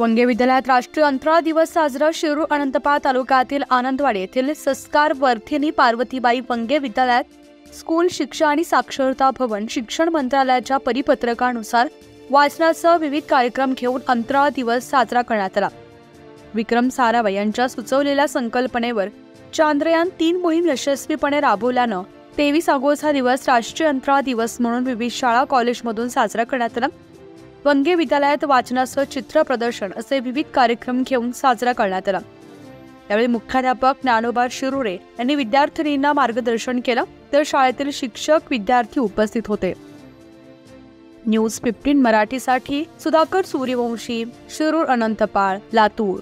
वंगे विद्यालयात राष्ट्रीय अंतराळ दिवस साजरा. शिरूर अनंतपाळ तालुक्यातील आनंदवाडी येथील संस्कार वर्धिनी पार्वतीबाई वंगे विद्यालयात स्कूल शिक्षा आणि साक्षरता भवन शिक्षण मंत्रालयाच्या परिपत्रकानुसार वाचनासह विविध कार्यक्रम घेऊन अंतराळ दिवस साजरा करण्यात आला. विक्रम साराभाई यांच्या सुचवलेल्या संकल्पनेवर चांद्रयान-3 मोहीम यशस्वीपणे राबवल्यानं 23 ऑगस्ट हा दिवस राष्ट्रीय अंतराळ दिवस म्हणून विविध शाळा कॉलेजमधून साजरा करण्यात आला. वंगे विद्यालयात वाचनासह चित्र प्रदर्शन असे विविध कार्यक्रम घेऊन साजरा करण्यात आला. यावेळी मुख्याध्यापक ज्ञानोबा शिरुरे यांनी विद्यार्थिनींना मार्गदर्शन केलं, तर शाळेतील शिक्षक विद्यार्थी उपस्थित होते. न्यूज 15 मराठीसाठी सुधाकर सूर्यवंशी, शिरूर अनंतपाळ, लातूर.